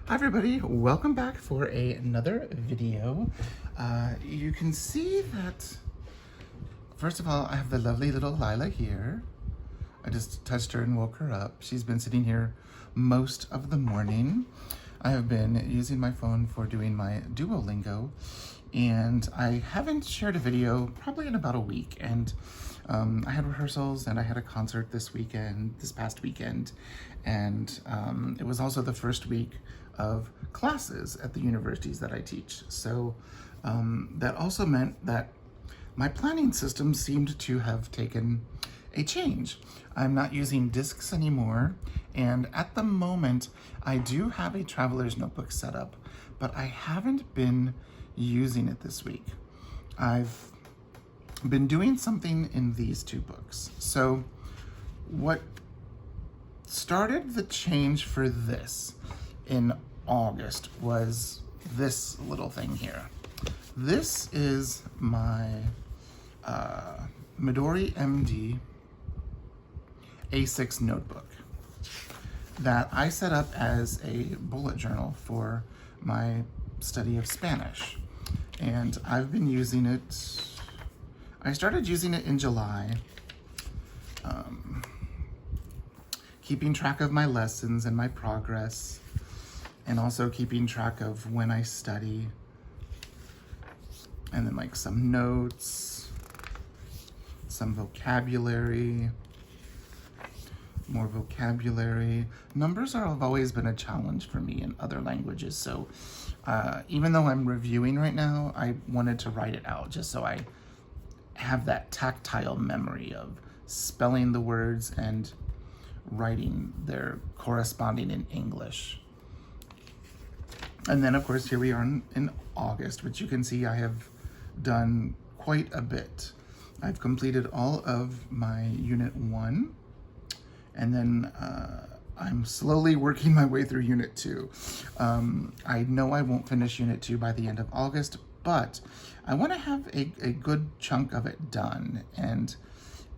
Hi everybody, welcome back for another video. You can see that, first of all, I have the lovely little Lila here. I just touched her and woke her up. She's been sitting here most of the morning. I have been using my phone for doing my Duolingo, and I haven't shared a video probably in about a week. And I had rehearsals and I had a concert this past weekend, and it was also the first week of classes at the universities that I teach. So that also meant that my planning system seemed to have taken a change. I'm not using discs anymore, and at the moment I do have a traveler's notebook set up, but I haven't been using it this week. I've been doing something in these two books. So what started the change for this in August was this little thing here. This is my Midori MD A6 notebook that I set up as a bullet journal for my study of Spanish. And I've been using it, I started using it in July, keeping track of my lessons and my progress, and also keeping track of when I study, and then like some notes, some vocabulary, more vocabulary. Numbers have always been a challenge for me in other languages, so even though I'm reviewing right now, I wanted to write it out just so I have that tactile memory of spelling the words and writing their corresponding in English. And then of course here we are in August, which you can see I have done quite a bit. I've completed all of my Unit 1, and then I'm slowly working my way through Unit 2. I know I won't finish Unit 2 by the end of August, but I want to have a good chunk of it done, and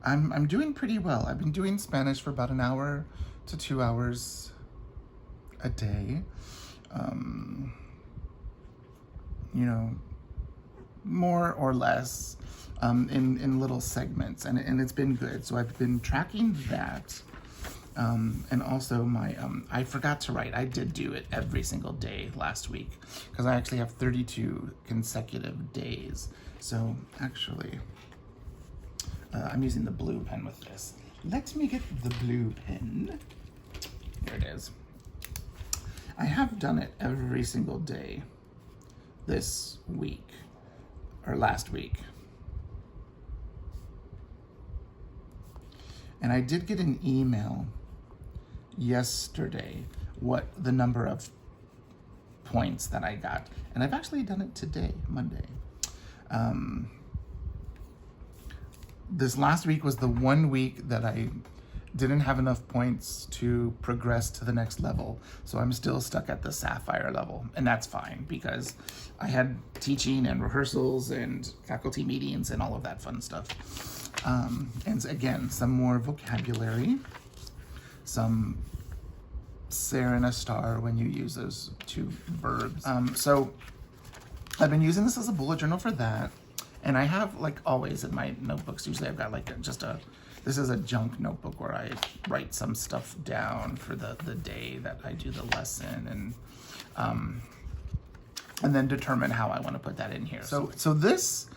I'm doing pretty well. I've been doing Spanish for about an hour to 2 hours a day. You know, more or less in little segments, and it's been good. So I've been tracking that. And also my, I forgot to write. I did do it every single day last week because I actually have 32 consecutive days. So actually, I'm using the blue pen with this. Let me get the blue pen. Here it is. I have done it every single day this week, or last week. And I did get an email yesterday what the number of points that I got, and I've actually done it today, Monday. This last week was the 1 week that I didn't have enough points to progress to the next level, so I'm still stuck at the Sapphire level, and that's fine because I had teaching and rehearsals and faculty meetings and all of that fun stuff. And again, some more vocabulary, some ser and a star when you use those two verbs. So I've been using this as a bullet journal for that, and I have, like always in my notebooks, usually I've got like this is a junk notebook where I write some stuff down for the day that I do the lesson, and then determine how I want to put that in here. So this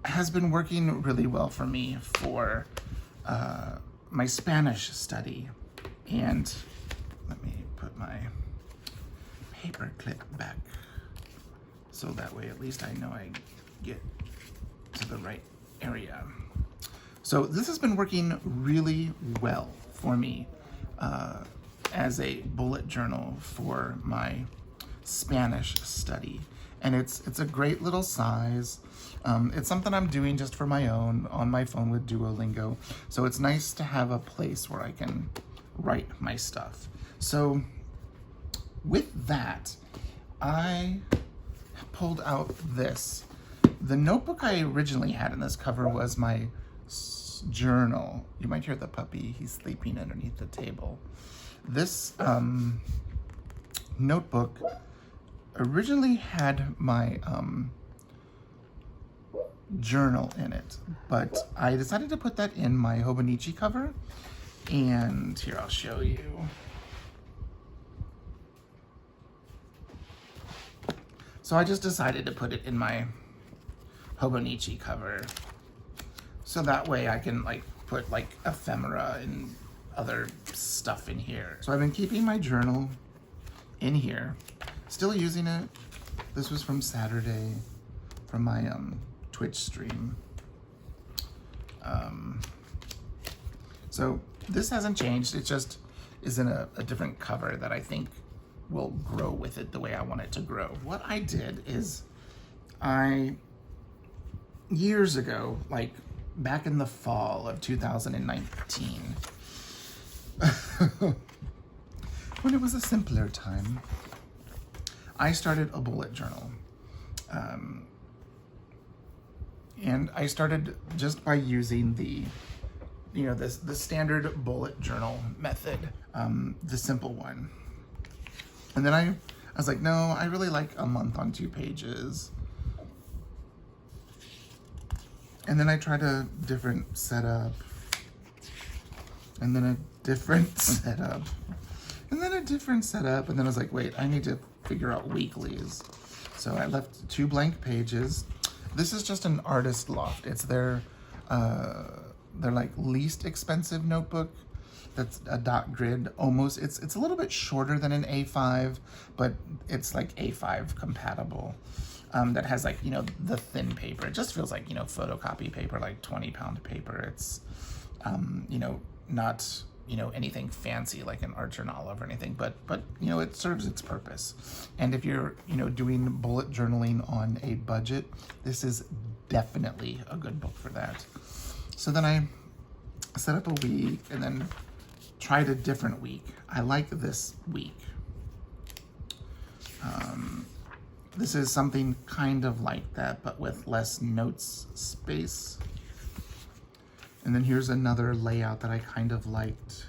has been working really well for me for my Spanish study. And let me put my paper clip back so that way at least I know I get to the right area. So this has been working really well for me as a bullet journal for my Spanish study. And it's a great little size. It's something I'm doing just for my own on my phone with Duolingo. So it's nice to have a place where I can write my stuff. So with that, I pulled out this. The notebook I originally had in this cover was my journal. You might hear the puppy. He's sleeping underneath the table. This notebook originally had my journal in it, but I decided to put that in my Hobonichi cover. And here, I'll show you. So I just decided to put it in my Hobonichi cover, so that way I can like put like ephemera and other stuff in here. So I've been keeping my journal in here, still using it. This was from Saturday, from my Twitch stream. So this hasn't changed. It just is in a different cover that I think will grow with it the way I want it to grow. What I did is years ago, like back in the fall of 2019, when it was a simpler time, I started a bullet journal. And I started just by using the standard bullet journal method, the simple one. And then I was like, no, I really like a month on 2 pages. And then I tried a different setup, and then a different setup, and then a different setup. And then I was like, wait, I need to figure out weeklies. So I left 2 blank pages. This is just an Artist Loft. It's their like least expensive notebook. That's a dot grid, almost. It's a little bit shorter than an A5, but it's like A5 compatible. That has like, the thin paper. It just feels like, photocopy paper, like 20-pound paper. It's, not, anything fancy like an art journal or anything, but, it serves its purpose. And if you're, doing bullet journaling on a budget, this is definitely a good book for that. So then I set up a week and then tried a different week. I like this week. This is something kind of like that, but with less notes space. And then here's another layout that I kind of liked.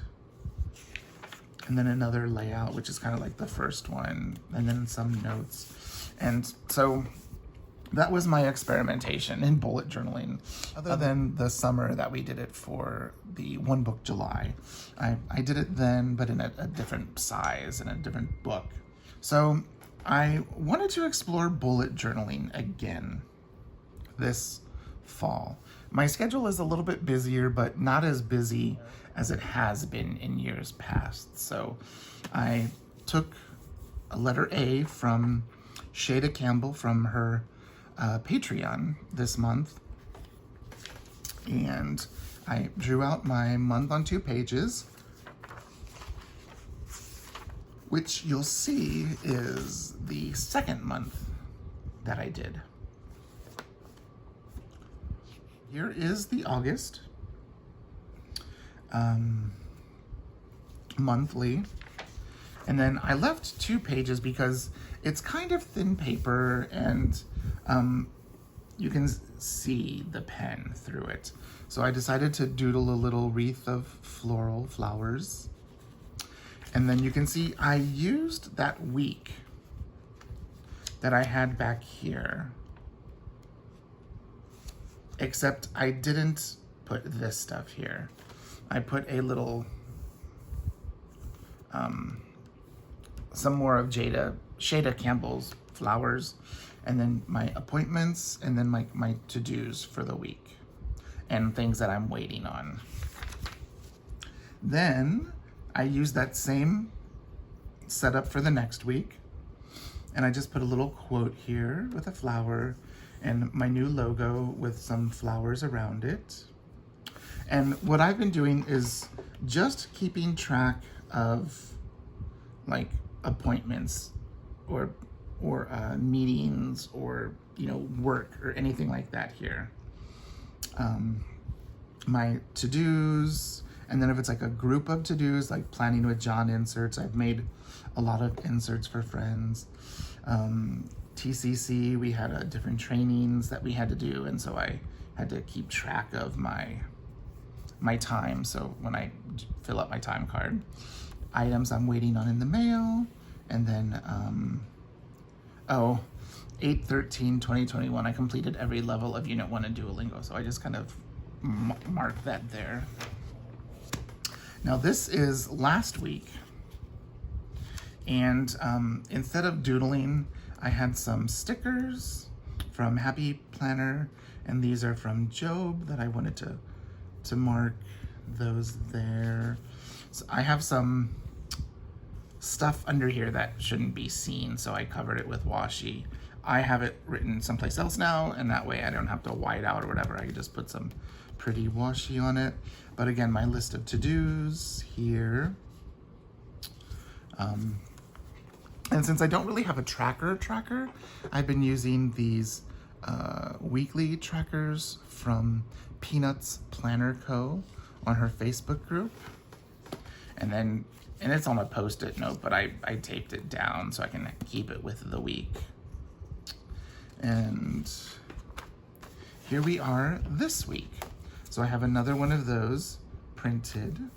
And then another layout, which is kind of like the first one, and then some notes. And so that was my experimentation in bullet journaling, other than the summer that we did it for the One Book July. I did it then, but in a different size and a different book. So I wanted to explore bullet journaling again this fall. My schedule is a little bit busier, but not as busy as it has been in years past. So I took a letter A from Shada Campbell from her Patreon this month, and I drew out my month on 2 pages, which you'll see is the second month that I did. Here is the August monthly, and then I left 2 pages because it's kind of thin paper, and you can see the pen through it. So I decided to doodle a little wreath of floral flowers. And then you can see I used that week that I had back here, except I didn't put this stuff here. I put a little, some more of Shada Campbell's flowers, and then my appointments, and then my to-dos for the week, and things that I'm waiting on. Then I used that same setup for the next week, and I just put a little quote here with a flower and my new logo with some flowers around it. And what I've been doing is just keeping track of like appointments or meetings or work or anything like that here. My to-dos. And then if it's like a group of to-dos, like planning with John inserts, I've made a lot of inserts for friends. TCC, we had different trainings that we had to do, and so I had to keep track of my time. So when I fill up my time card, items I'm waiting on in the mail, And then, 8/13/2021, I completed every level of Unit 1 in Duolingo. So I just kind of marked that there. Now this is last week. And instead of doodling, I had some stickers from Happy Planner, and these are from Job that I wanted to mark those there. So I have some stuff under here that shouldn't be seen, so I covered it with washi. I have it written someplace else now, and that way I don't have to white out or whatever. I can just put some pretty washi on it. But again, my list of to-dos here. And since I don't really have a tracker, I've been using these weekly trackers from Peanuts Planner Co. on her Facebook group. And it's on a Post-it note, but I taped it down so I can keep it with the week. And here we are this week. So I have another one of those printed.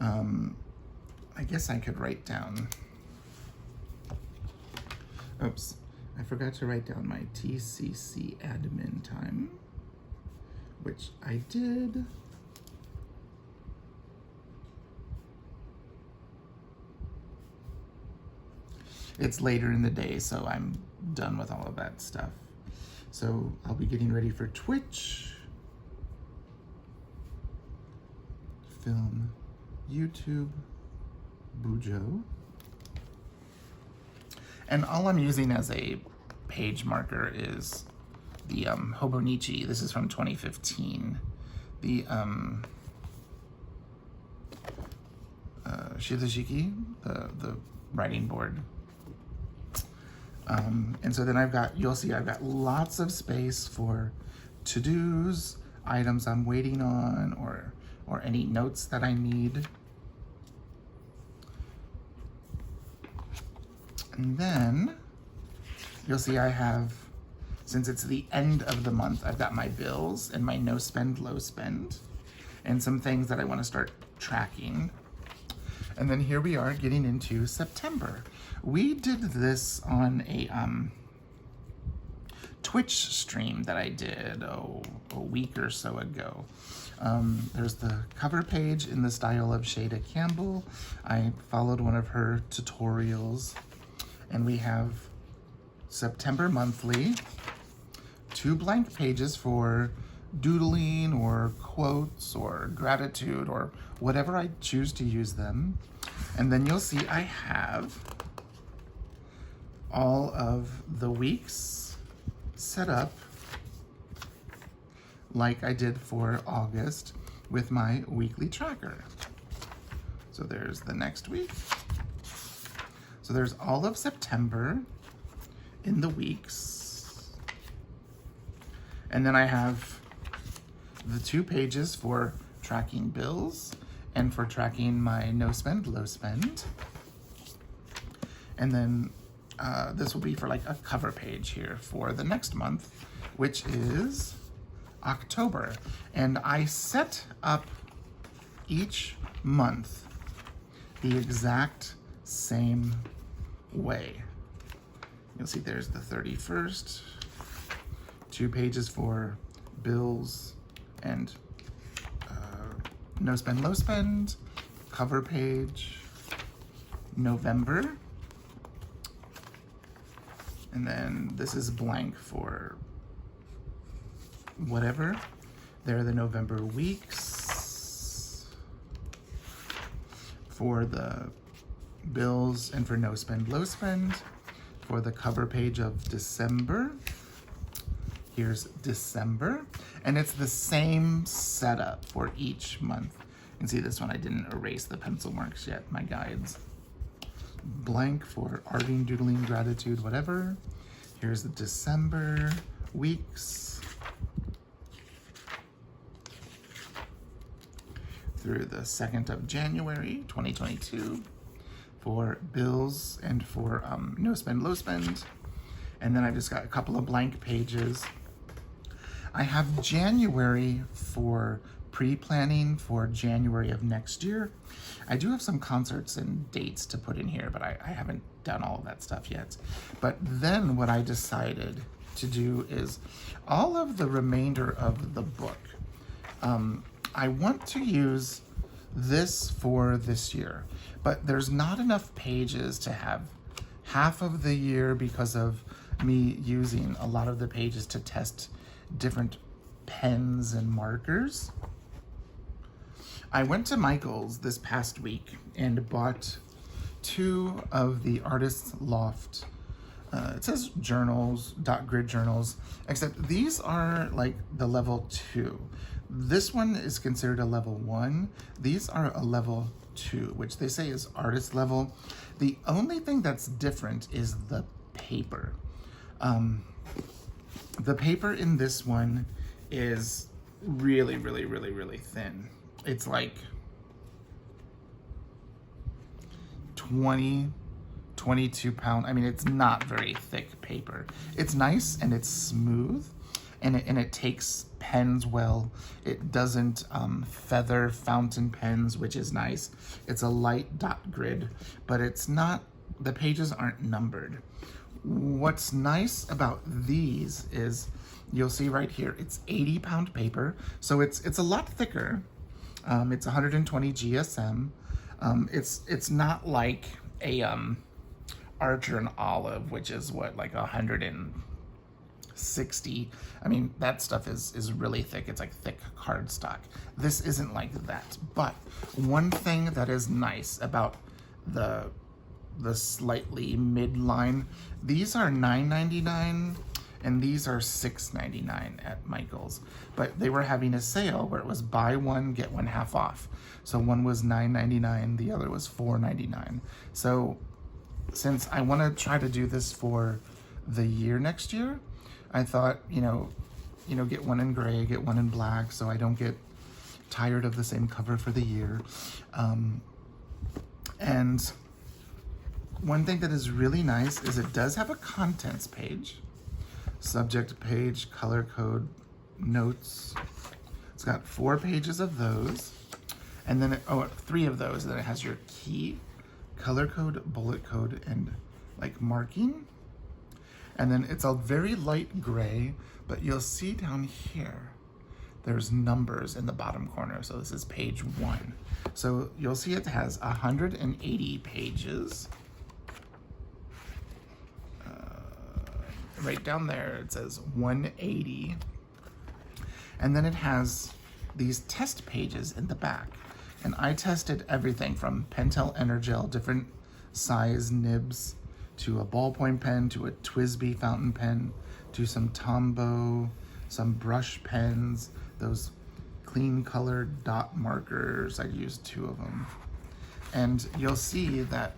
I guess I could write down, oops, I forgot to write down my TCC admin time, which I did. It's later in the day, so I'm done with all of that stuff. So I'll be getting ready for Twitch, film, YouTube, BuJo. And all I'm using as a page marker is the Hobonichi. This is from 2015. The Shizashiki, the writing board. And so then you'll see I've got lots of space for to-dos, items I'm waiting on, or any notes that I need. And then you'll see I have, since it's the end of the month, I've got my bills and my no spend, low spend, and some things that I want to start tracking. And then here we are getting into September. We did this on a Twitch stream that I did a week or so ago. There's the cover page in the style of Shada Campbell. I followed one of her tutorials, and we have September monthly, 2 blank pages for doodling or quotes or gratitude or whatever I choose to use them. And then you'll see I have all of the weeks set up like I did for August with my weekly tracker. So there's the next week. So there's all of September in the weeks. And then I have the 2 pages for tracking bills and for tracking my no spend, low spend. And then this will be for like a cover page here for the next month, which is October. And I set up each month the exact same way. You'll see there's the 31st, 2 pages for bills and no spend, low spend, cover page, November, and then this is blank for whatever. There are the November weeks for the bills and for no spend, low spend. For the cover page of December, here's December, and it's the same setup for each month. You can see this one, I didn't erase the pencil marks yet, my guides. Blank for arting, doodling, gratitude, whatever. Here's the December weeks through the 2nd of January, 2022 for bills and for no spend, low spend. And then I just got a couple of blank pages. I have January for pre-planning for January of next year. I do have some concerts and dates to put in here, but I haven't done all of that stuff yet. But then what I decided to do is all of the remainder of the book. I want to use this for this year, but there's not enough pages to have half of the year because of me using a lot of the pages to test different pens and markers. I went to Michael's this past week and bought 2 of the Artist's Loft. It says journals, grid journals, except these are like the level 2. This one is considered a level 1. These are a level 2, which they say is artist level. The only thing that's different is the paper. The paper in this one is really, really, really, really thin. It's like 22 pound. I mean, it's not very thick paper. It's nice and it's smooth, and it takes pens well. It doesn't feather fountain pens, which is nice. It's a light dot grid, but it's not, the pages aren't numbered. What's nice about these is you'll see right here, it's 80 pound paper. So it's a lot thicker. It's 120 GSM. It's not like a Archer and Olive, which is what, like 160. I mean, that stuff is really thick. It's like thick cardstock. This isn't like that. But one thing that is nice about the slightly midline, these are $9.99 and these are $6.99 at Michael's. But they were having a sale where it was buy one, get one half off. So one was $9.99, the other was $4.99. So since I want to try to do this for the year next year, I thought, get one in gray, get one in black, so I don't get tired of the same cover for the year. And one thing that is really nice is it does have a contents page, subject page, color code, notes. It's got 4 pages of those, and then 3 of those. And then it has your key, color code, bullet code, and like marking. And then it's a very light gray, but you'll see down here, there's numbers in the bottom corner. So this is page 1. So you'll see it has 180 pages. Right down there, it says 180. And then it has these test pages in the back. And I tested everything from Pentel Energel, different size nibs, to a ballpoint pen, to a TWSBI fountain pen, to some Tombow, some brush pens, those clean colored dot markers. I used 2 of them. And you'll see that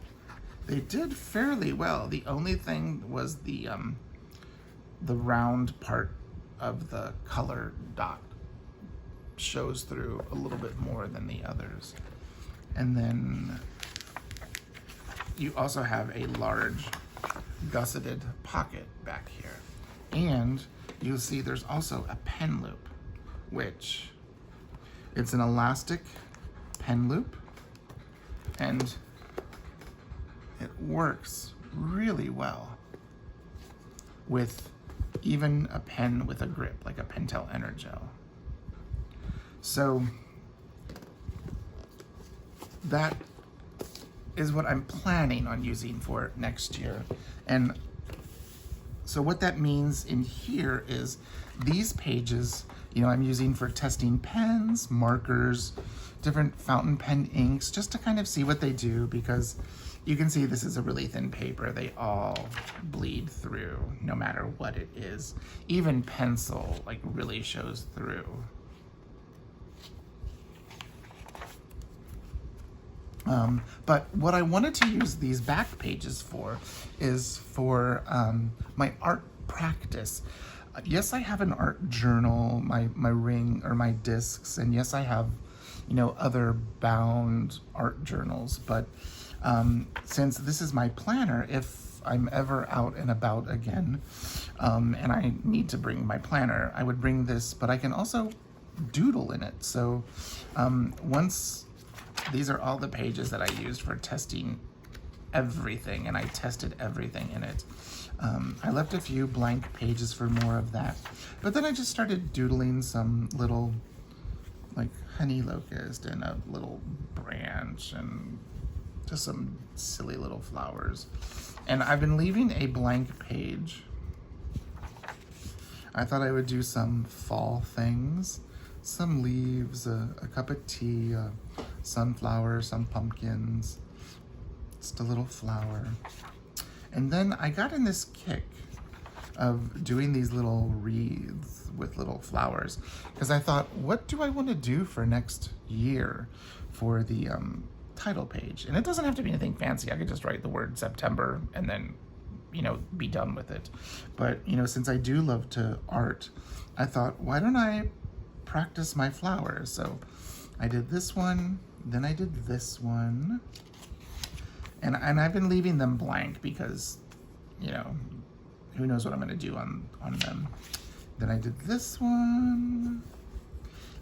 they did fairly well. The only thing was the round part of the color dot shows through a little bit more than the others. And then you also have a large gusseted pocket back here. And you'll see there's also a pen loop, which it's an elastic pen loop, and it works really well with even a pen with a grip, like a Pentel Energel. So that is what I'm planning on using for next year. And so what that means in here is these pages, I'm using for testing pens, markers, different fountain pen inks, just to kind of see what they do, because you can see this is a really thin paper. They all bleed through no matter what it is. Even pencil really shows through. But what I wanted to use these back pages for is for my art practice. Yes, I have an art journal, my ring or my discs, and yes, I have, other bound art journals. But since this is my planner, if I'm ever out and about again, and I need to bring my planner, I would bring this. But I can also doodle in it. So once, these are all the pages that I used for testing everything, and I tested everything in it. I left a few blank pages for more of that, but then I just started doodling some little like honey locust and a little branch and just some silly little flowers. And I've been leaving a blank page. I thought I would do some fall things, some leaves, a cup of tea, a sunflower, some pumpkins, just a little flower. And then I got in this kick of doing these little wreaths with little flowers, because I thought, what do I want to do for next year for the title page? And it doesn't have to be anything fancy. I could just write the word September and then, you know, be done with it. But, you know, since I do love to art, I thought, why don't I practice my flowers? So I did this one, then I did this one. And I've been leaving them blank because, you know, who knows what I'm gonna do on them. Then I did this one.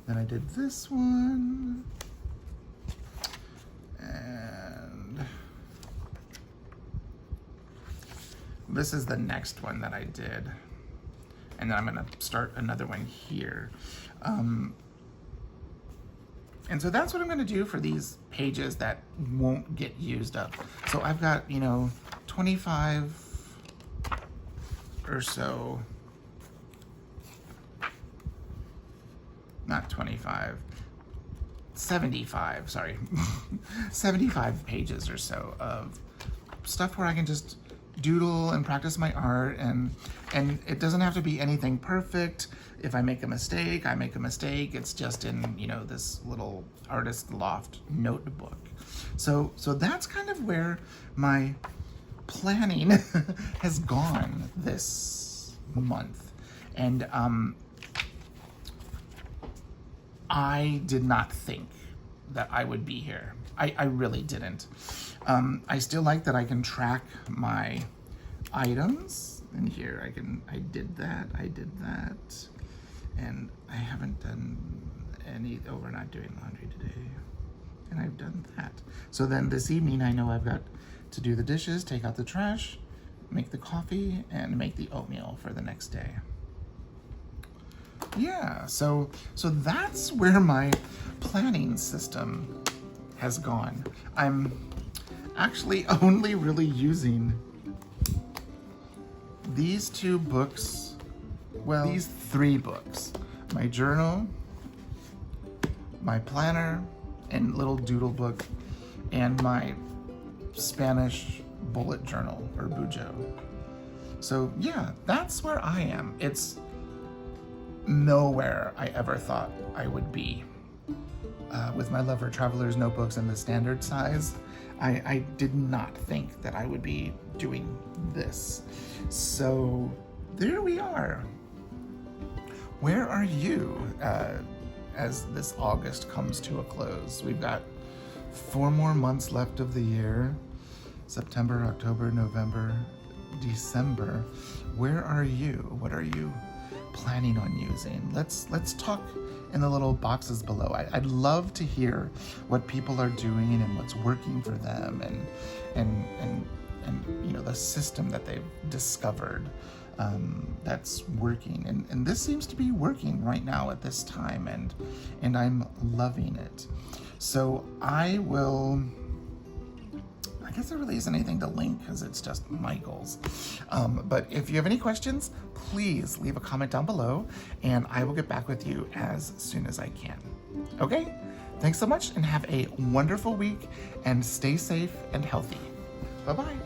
Then I did this one. And this is the next one that I did. And then I'm gonna start another one here. And so that's what I'm gonna do for these pages that won't get used up. So I've got, you know, 25 or so, not 25, 75, sorry, 75 pages or so of stuff where I can just doodle and practice my art, and it doesn't have to be anything perfect. If I make a mistake, I make a mistake. It's just in, you know, this little artist loft notebook. So that's kind of where my planning has gone this month. And I did not think that I would be here. I really didn't. I still like that I can track my items. And here I did that, and I haven't done any, we're not doing laundry today. And I've done that. So then this evening I know I've got to do the dishes, take out the trash, make the coffee, and make the oatmeal for the next day. Yeah, so that's where my planning system has gone. I'm actually only really using these two books, well, these three books. My journal, my planner, and little doodle book, and my Spanish bullet journal, or BuJo. So yeah, that's where I am. It's nowhere I ever thought I would be. With my love for traveler's notebooks and the standard size, I did not think that I would be doing this. So there we are. Where are you as this August comes to a close? We've got 4 more months left of the year. September, October, November, December. Where are you? What are you planning on using? Let's talk in the little boxes below. I'd love to hear what people are doing and what's working for them, and you know, the system that they've discovered that's working, and this seems to be working right now at this time, and I'm loving it. So I guess there really isn't anything to link because it's just Michael's. But if you have any questions, please leave a comment down below and I will get back with you as soon as I can. Okay? Thanks so much and have a wonderful week and stay safe and healthy. Bye-bye.